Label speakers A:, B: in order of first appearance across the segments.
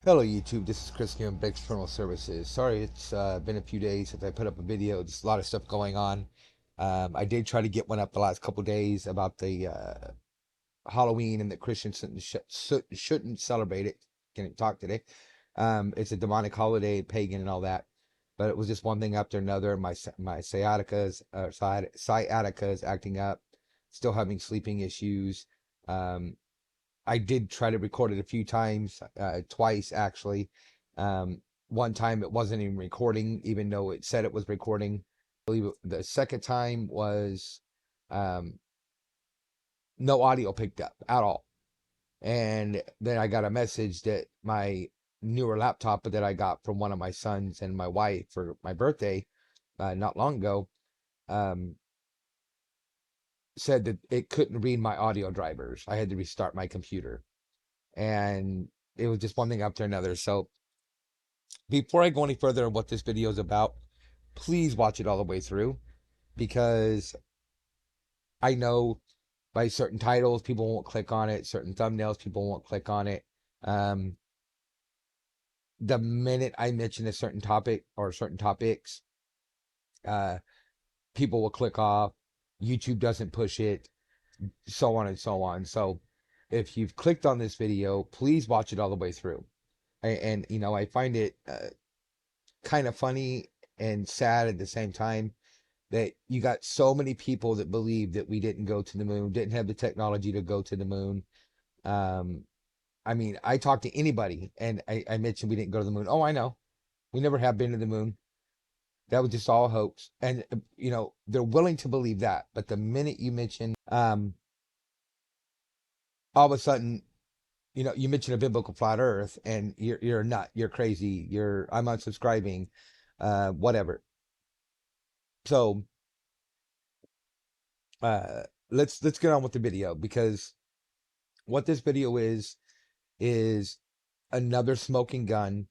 A: Hello YouTube, this is Chris here from External Services. Sorry it's been a few days since I put up a video. Just a lot of stuff going on. I did try to get one up the last couple days about the Halloween and that Christians shouldn't celebrate it. Can't talk today. It's a demonic holiday, pagan and all that. But it was just one thing after another. My sciatica is acting up. Still having sleeping issues. Um, I did try to record it a few times, twice actually. One time it wasn't even recording, even though it said it was recording. I believe the second time was um, no audio picked up at all. And then I got a message that my newer laptop that I got from one of my sons and my wife for my birthday not long ago um, said that it couldn't read my audio drivers. I had to restart my computer. And it was just one thing after another. So before I go any further on what this video is about, please watch it all the way through because I know by certain titles, people won't click on it, certain thumbnails, people won't click on it. Um, the minute I mention a certain topic or certain topics, uh, people will click off. YouTube doesn't push it, so on and so on. So if you've clicked on this video, please watch it all the way through. And you know, I find it kind of funny and sad at the same time that you got so many people that believe that we didn't go to the moon, didn't have the technology to go to the moon. Um, I mean, I talked to anybody and I mentioned we didn't go to the moon. Oh, I know. We never have been to the moon. That was just all a hoax. And, you know, they're willing to believe that. But the minute you mention, all of a sudden, you know, you mention a biblical flat earth and you're not, you're crazy. I'm unsubscribing, whatever. So, uh, let's get on with the video because what this video is another smoking gun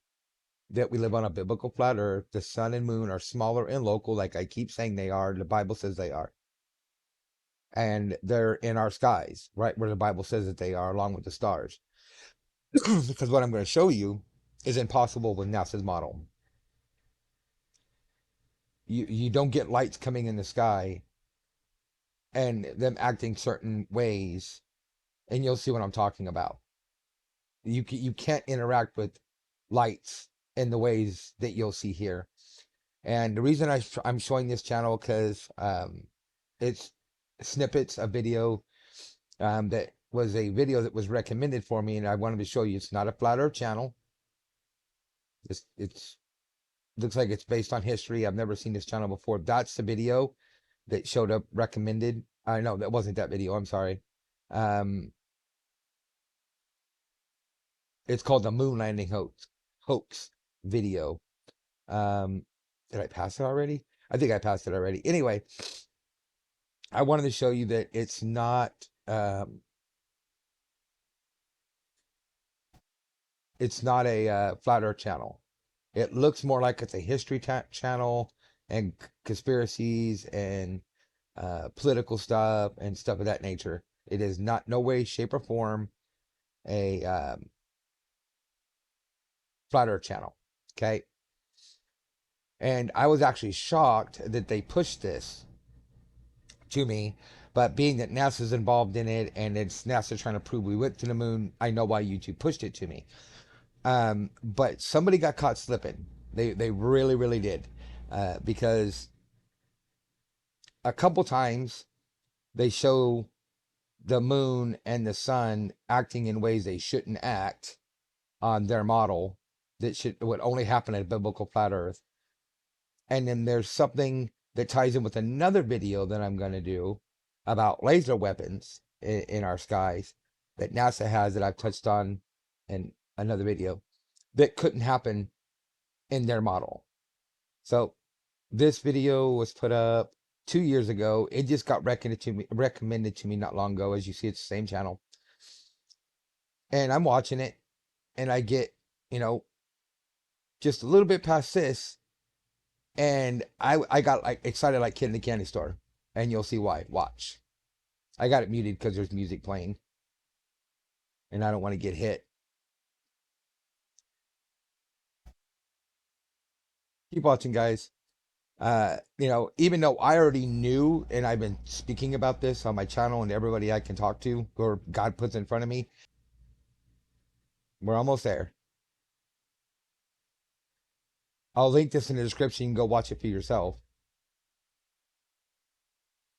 A: that we live on a biblical flat earth. The sun and moon are smaller and local, like I keep saying they are. The Bible says they are. And they're in our skies, right where the Bible says that they are, along with the stars. Because what I'm going to show you is impossible with NASA's model. You don't get lights coming in the sky and them acting certain ways, and you'll see what I'm talking about. You can't interact with lights in the ways that you'll see here. And the reason I'm showing this channel because it's snippets of video that was a video that was recommended for me, and I wanted to show you it's not a flat Earth channel. It's looks like it's based on history. I've never seen this channel before. That's the video that showed up recommended. I know that wasn't that video. I'm sorry. Um, it's called the moon landing hoax video. Um, did I pass it already? I think I passed it already. Anyway, I wanted to show you that it's not a flat Earth channel. It looks more like it's a history channel and conspiracies and political stuff and stuff of that nature. It is not no way, shape, or form a flat Earth channel. Okay, and I was actually shocked that they pushed this to me. But being that NASA's involved in it and it's NASA trying to prove we went to the moon, I know why YouTube pushed it to me. But somebody got caught slipping. They really did, because a couple times they show the moon and the sun acting in ways they shouldn't act on their model that would only happen at a biblical flat Earth. And then there's something that ties in with another video that I'm going to do about laser weapons in our skies that NASA has that I've touched on in another video that couldn't happen in their model. So this video was put up 2 years ago. It just got recommended to me not long ago. As you see, it's the same channel. And I'm watching it and I get, you know, just a little bit past this and I got like excited like kid in the candy store. And you'll see why. Watch. I got it muted because there's music playing and I don't want to get hit. Keep watching, guys. Even though I already knew and I've been speaking about this on my channel and everybody I can talk to or God puts in front of me, we're almost there. I'll link this in the description. You can go watch it for yourself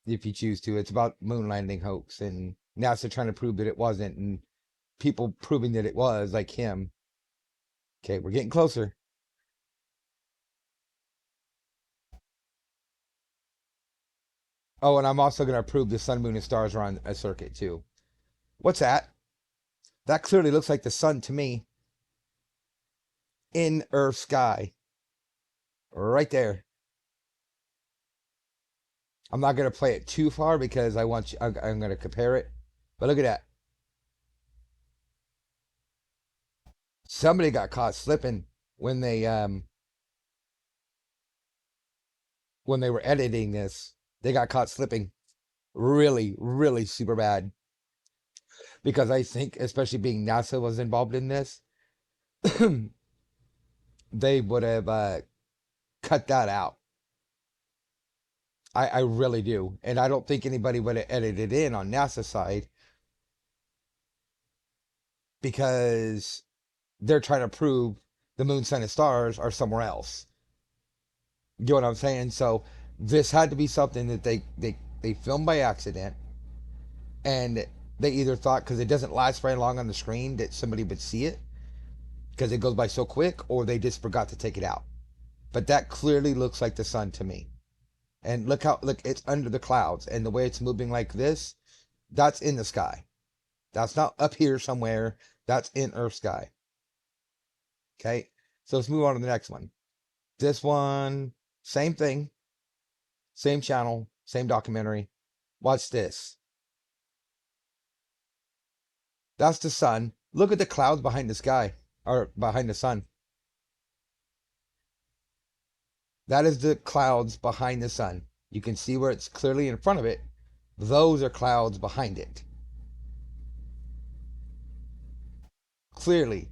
A: if you choose to. It's about moon landing hoax and NASA trying to prove that it wasn't and people proving that it was, like him. Okay, we're getting closer. Oh, and I'm also going to prove the sun, moon, and stars are on a circuit too. What's that? That clearly looks like the sun to me in Earth sky. Right there. I'm not going to play it too far because I'm going to compare it. But look at that. Somebody got caught slipping when they were editing this. They got caught slipping really, really super bad. Because I think, especially being NASA was involved in this, they would have cut that out. I really do. And I don't think anybody would have edited in on NASA side because they're trying to prove the moon, sun, and stars are somewhere else. You know what I'm saying? So this had to be something that they filmed by accident, and they either thought because it doesn't last very long on the screen that somebody would see it because it goes by so quick, or they just forgot to take it out. But that clearly looks like the sun to me. And look, it's under the clouds, and the way it's moving like this, that's in the sky. That's not up here somewhere. That's in Earth sky. Okay, so let's move on to the next one. This one, same thing, same channel, same documentary. Watch this. That's the sun. Look at the clouds behind the sky, or behind the sun. That is the clouds behind the sun. You can see where it's clearly in front of it. Those are clouds behind it. Clearly.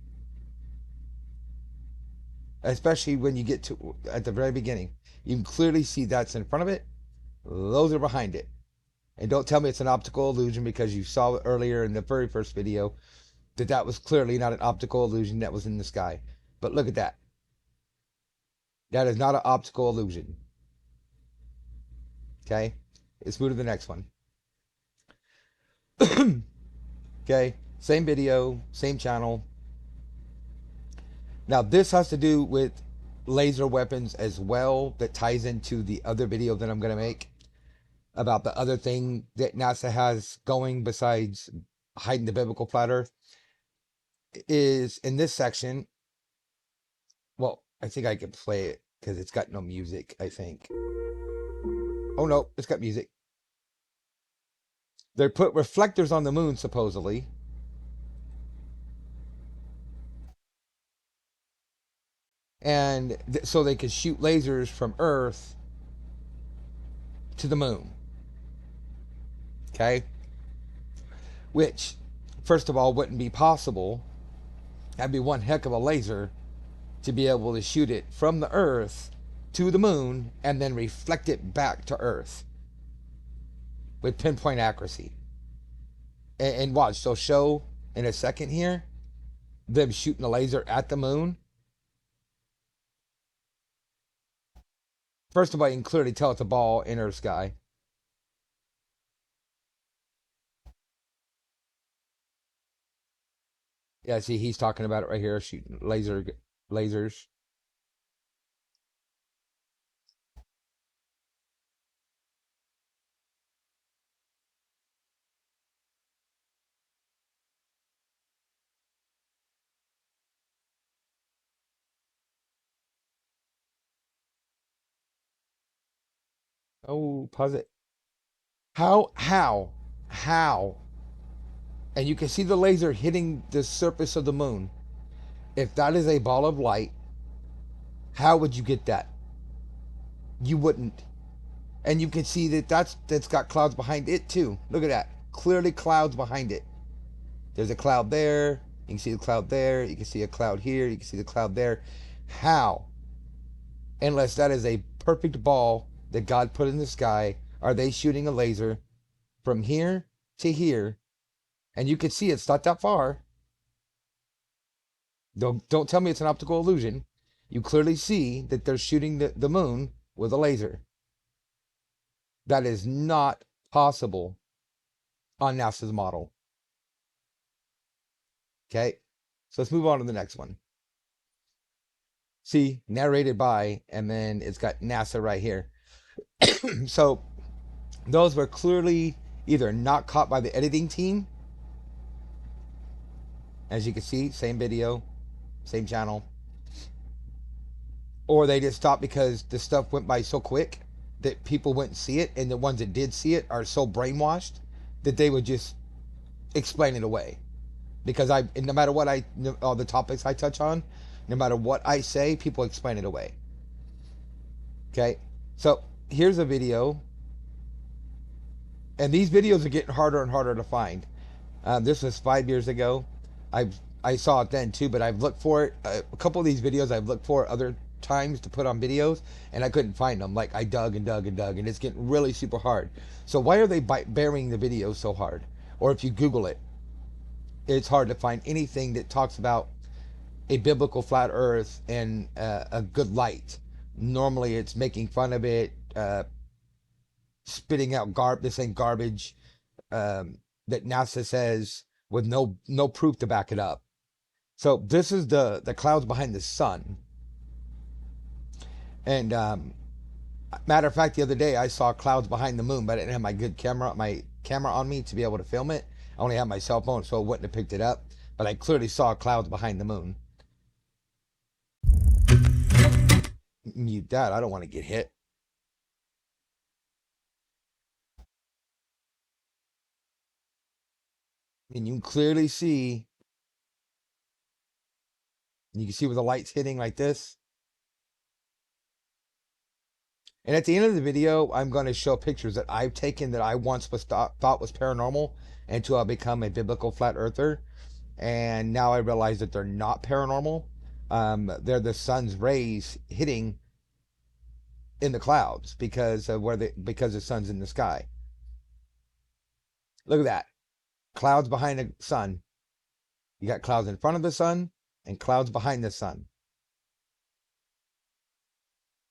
A: Especially when you get to at the very beginning. You can clearly see that's in front of it. Those are behind it. And don't tell me it's an optical illusion because you saw it earlier in the very first video that was clearly not an optical illusion that was in the sky. But look at that. That is not an optical illusion. Okay? Let's move to the next one. Okay? Same video, same channel. Now, this has to do with laser weapons as well, that ties into the other video that I'm going to make about the other thing that NASA has going besides hiding the biblical platter. Is in this section. Well, I think I can play it because it's got no music, I think. Oh no, it's got music. They put reflectors on the moon, supposedly. And so they could shoot lasers from Earth to the moon. Okay? Which, first of all, wouldn't be possible. That'd be one heck of a laser to be able to shoot it from the Earth to the moon and then reflect it back to Earth with pinpoint accuracy. And watch, they'll show in a second here them shooting a laser at the moon. First of all, you can clearly tell it's a ball in Earth sky. Yeah, see, he's talking about it right here, shooting lasers. Oh, pause it. How? And you can see the laser hitting the surface of the moon. If that is a ball of light, how would you get that? You wouldn't. And you can see that that's got clouds behind it too. Look at that. Clearly clouds behind it. There's a cloud there. You can see the cloud there. You can see a cloud here. You can see the cloud there. How? unless that is a perfect ball that God put in the sky. Are they shooting a laser from here to here? And you can see it's not that far. Don't tell me it's an optical illusion. You clearly see that they're shooting the moon with a laser. That is not possible on NASA's model. Okay, so let's move on to the next one. See, narrated by, and then it's got NASA right here. So those were clearly either not caught by the editing team, as you can see, same video, same channel, or they just stopped because the stuff went by so quick that people wouldn't see it, and the ones that did see it are so brainwashed that they would just explain it away. Because no matter what all the topics I touch on, no matter what I say, people explain it away. Okay, so here's a video, and these videos are getting harder and harder to find. This was 5 years ago. I saw it then too, but I've looked for it. A couple of these videos I've looked for other times to put on videos, and I couldn't find them. Like I dug and dug and dug, and it's getting really super hard. So why are they burying the videos so hard? Or if you Google it, it's hard to find anything that talks about a biblical flat Earth and a good light. Normally, it's making fun of it, spitting out this ain't garbage that NASA says with no proof to back it up. So this is the clouds behind the sun. And matter of fact, the other day I saw clouds behind the moon, but I didn't have my camera on me to be able to film it. I only had my cell phone, so I wouldn't have picked it up. But I clearly saw clouds behind the moon. Mute that. I don't want to get hit. And you can clearly see. You can see where the light's hitting like this. And at the end of the video, I'm going to show pictures that I've taken that I once thought was paranormal until I become a biblical flat earther. And now I realize that they're not paranormal. They're the sun's rays hitting in the clouds because the sun's in the sky. Look at that. Clouds behind the sun. You got clouds in front of the sun and clouds behind the sun.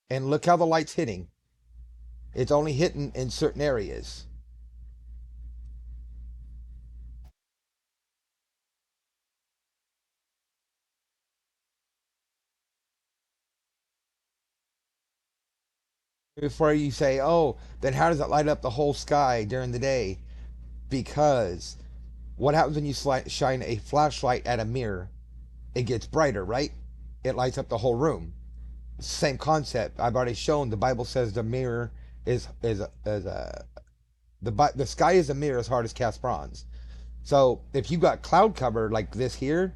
A: And look how the light's hitting. It's only hitting in certain areas. Before you say, oh, then how does it light up the whole sky during the day? Because what happens when you shine a flashlight at a mirror? It gets brighter, right? It lights up the whole room. Same concept. I've already shown. The Bible says the mirror the sky is a mirror as hard as cast bronze. So if you got cloud cover like this here,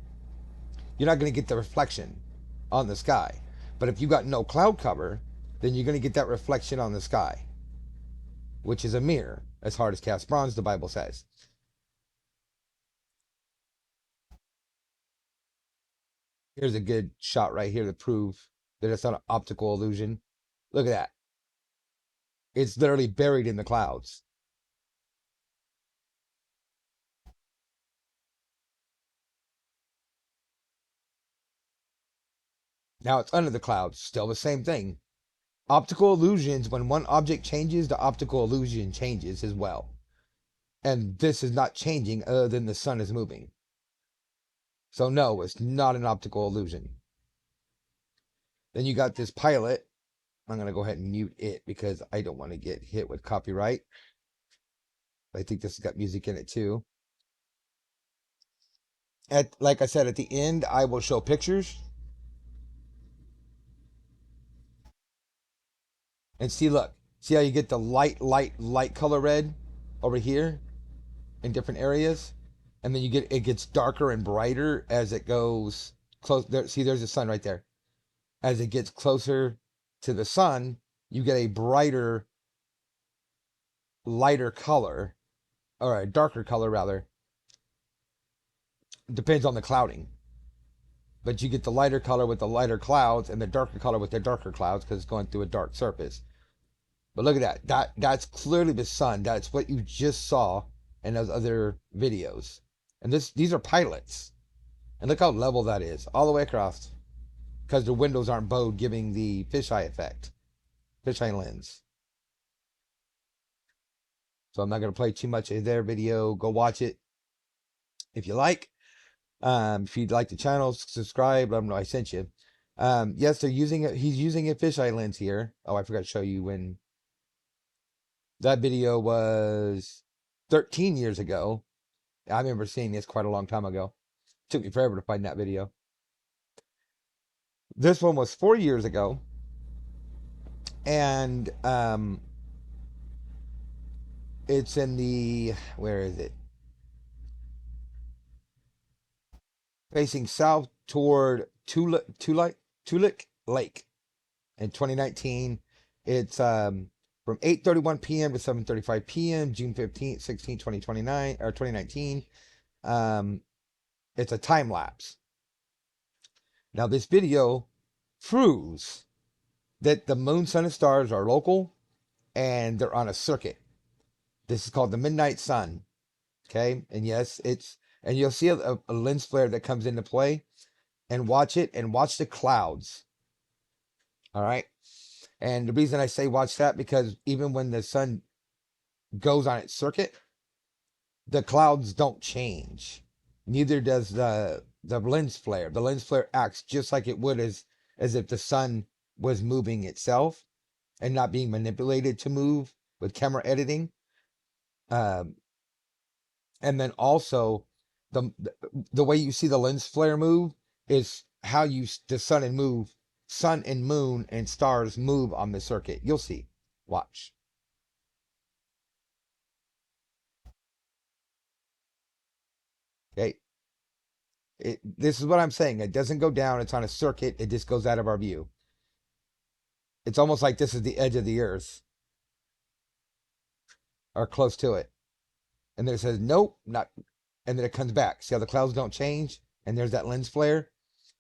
A: you're not going to get the reflection on the sky. But if you got no cloud cover, then you're going to get that reflection on the sky, which is a mirror as hard as cast bronze, the Bible says. Here's a good shot right here to prove that it's not an optical illusion. Look at that. It's literally buried in the clouds. Now it's under the clouds. Still the same thing. Optical illusions, when one object changes, the optical illusion changes as well. And this is not changing other than the sun is moving. So no, it's not an optical illusion. Then you got this pilot. I'm going to go ahead and mute it because I don't want to get hit with copyright. I think this has got music in it too. Like I said, at the end, I will show pictures. And see, look. See how you get the light color red over here in different areas? And then it gets darker and brighter as it goes close. There, see, there's the sun right there. As it gets closer to the sun, you get a brighter, lighter color, or a darker color rather. Depends on the clouding. but you get the lighter color with the lighter clouds and the darker color with the darker clouds because it's going through a dark surface. But look at that. That's clearly the sun. That's what you just saw in those other videos. And these are pilots. And look how level that is, all the way across. Because the windows aren't bowed, giving the fisheye effect. Fisheye lens. So I'm not going to play too much of their video. Go watch it if you like. If you'd like the channel, subscribe. Let them know I sent you. Yes, they're using it. He's using a fisheye lens here. Oh, I forgot to show you when. That video was 13 years ago. I remember seeing this quite a long time ago. It took me forever to find that video. This one was 4 years ago. And it's in the, where is it? Facing south toward Toolik Lake in 2019. It's from 8:31 p.m. to 7:35 p.m. June 15th, 16, 2029 or 2019. It's a time lapse. Now this video proves that the moon, sun, and stars are local and they're on a circuit. This is called the midnight sun. Okay, and yes, and you'll see a lens flare that comes into play, and watch it and watch the clouds. All right. And the reason I say watch that, because even when the sun goes on its circuit, the clouds don't change. Neither does the lens flare. The lens flare acts just like it would as if the sun was moving itself and not being manipulated to move with camera editing. And then also the way you see the lens flare move is how the sun and moon and stars move on the circuit. You'll see. Watch. Okay. This is what I'm saying. It doesn't go down. It's on a circuit. It just goes out of our view. It's almost like this is the edge of the earth, or close to it. And then it says, nope, not. And then it comes back. See how the clouds don't change? And there's that lens flare.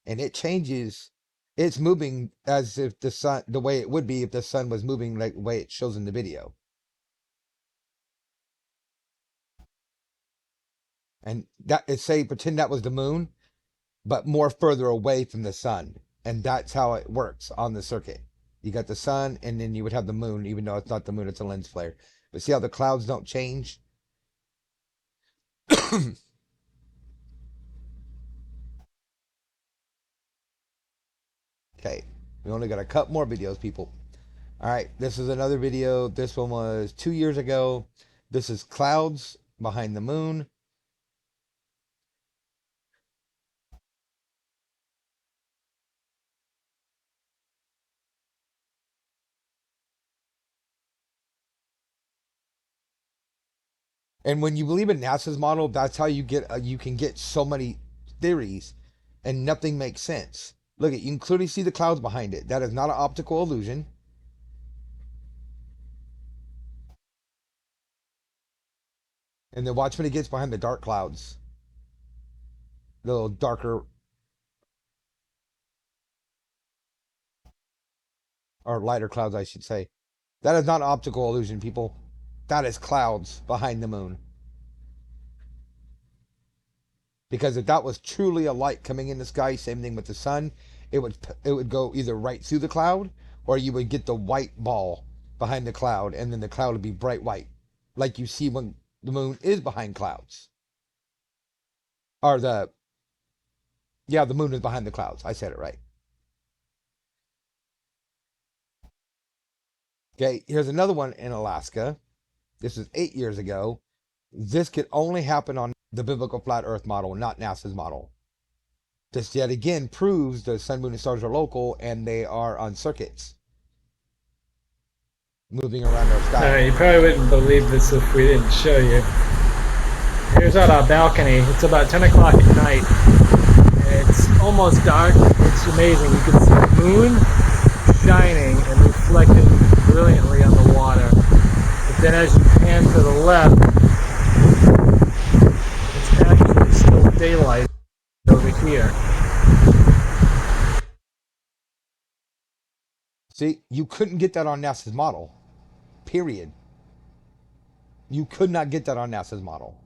A: And it changes. It's moving as if the way it would be if the sun was moving like the way it shows in the video. And pretend that was the moon, but more further away from the sun. And that's how it works on the circuit. You got the sun, and then you would have the moon, even though it's not the moon, it's a lens flare. But see how the clouds don't change? Okay, we only got a couple more videos, people. All right, this is another video. This one was 2 years ago. This is clouds behind the moon. And when you believe in NASA's model, that's how you can get so many theories, and nothing makes sense. Look, you can clearly see the clouds behind it. That is not an optical illusion. And then watch when it gets behind the dark clouds. The little darker, or lighter clouds, I should say. That is not an optical illusion, people. That is clouds behind the moon. Because if that was truly a light coming in the sky, same thing with the sun, it would go either right through the cloud, or you would get the white ball behind the cloud, and then the cloud would be bright white, like you see when the moon is behind clouds. Or the moon is behind the clouds. I said it right. Okay, here's another one in Alaska. This is 8 years ago. This could only happen on the biblical flat earth model, not NASA's model. This yet again proves the sun, moon, and stars are local, and they are on circuits moving around our sky.
B: You probably wouldn't believe this if we didn't show you. Here's at our balcony. It's about 10 o'clock at night. It's almost dark. It's amazing. You can see the moon shining and reflecting brilliantly on the water. But then as you pan to the left, it's actually still daylight over here.
A: See, you couldn't get that on NASA's model. Period. You could not get that on NASA's model.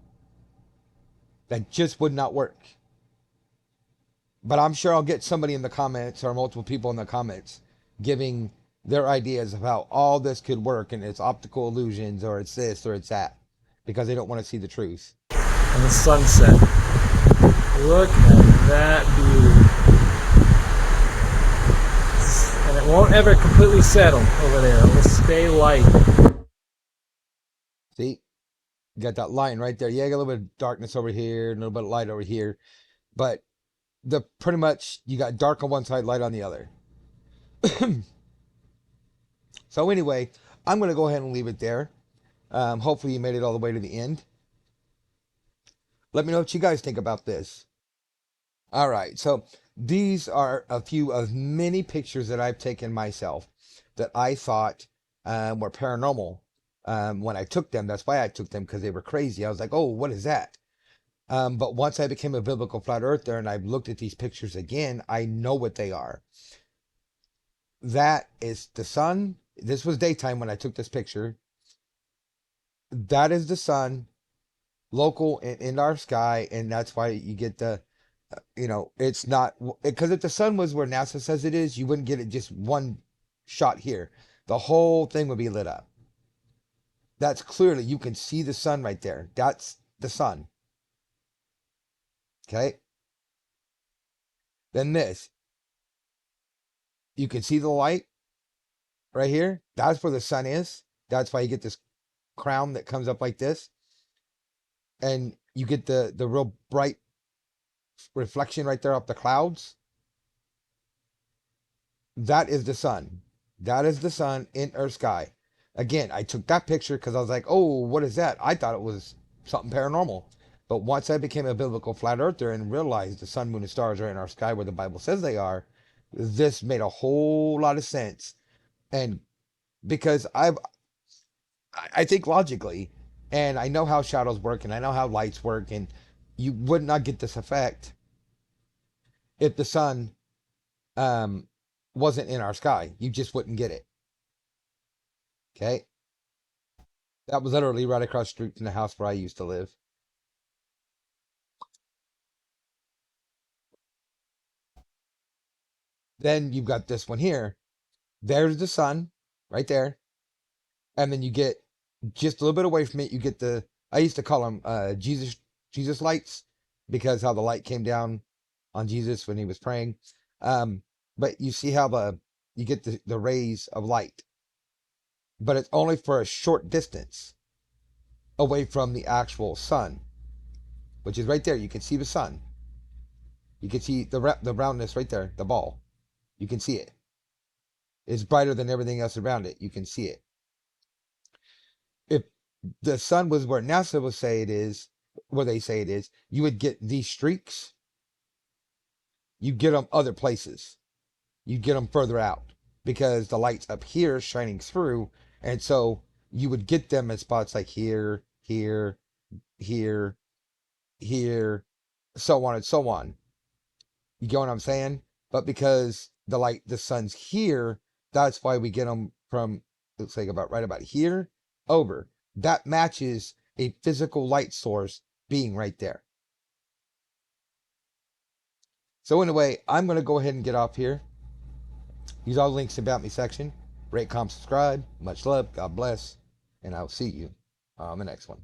A: That just would not work. But I'm sure I'll get somebody in the comments or multiple people in the comments giving their ideas of how all this could work and it's optical illusions or it's this or it's that because they don't want to see the truth.
B: And the sunset. Look at that view. And it won't ever completely settle over there. It will stay light.
A: See? You got that line right there. Yeah, you got a little bit of darkness over here, a little bit of light over here. But the pretty much you got dark on one side, light on the other. So anyway, I'm going to go ahead and leave it there. Hopefully you made it all the way to the end. Let me know what you guys think about this. All right, so these are a few of many pictures that I've taken myself that I thought were paranormal when I took them. That's why I took them, because they were crazy. I was like, oh, what is that? But once I became a biblical flat earther and I've looked at these pictures again, I know what they are. That is the sun. This was daytime when I took this picture. That is the sun, local and in our sky, and that's why you get the, it's not, because if the sun was where NASA says it is, you wouldn't get it just one shot here. The whole thing would be lit up. That's clearly, you can see the sun right there. That's the sun. Okay. Then this, you can see the light right here. That's where the sun is. That's why you get this crown that comes up like this. And you get the real bright reflection right there up the clouds. That is the sun. That is the sun in Earth sky. Again, I took that picture because I was like, oh, what is that? I thought it was something paranormal. But once I became a biblical flat earther and realized the sun, moon, and stars are in our sky where the Bible says they are, this made a whole lot of sense. And because I think logically, and I know how shadows work, and I know how lights work, and you would not get this effect if the sun wasn't in our sky. You just wouldn't get it. Okay? That was literally right across the street from the house where I used to live. Then you've got this one here. There's the sun right there. And then you get just a little bit away from it. You get I used to call them Jesus lights, because how the light came down on Jesus when he was praying. But you see how you get the rays of light, but it's only for a short distance away from the actual sun, which is right there. You can see the sun. You can see the roundness right there, the ball. You can see it. It's brighter than everything else around it. You can see it. If the sun was where NASA would say it is, where they say it is, you would get these streaks. You get them other places. You get them further out because the light's up here shining through, and so you would get them at spots like here, here, here, here, so on and so on. You get what I'm saying? But because the sun's here, that's why we get them from, looks like right about here over. That matches a physical light source being right there. So anyway, I'm going to go ahead and get off here. Use all the links in the About Me section. Rate, comment, subscribe. Much love. God bless. And I'll see you on the next one.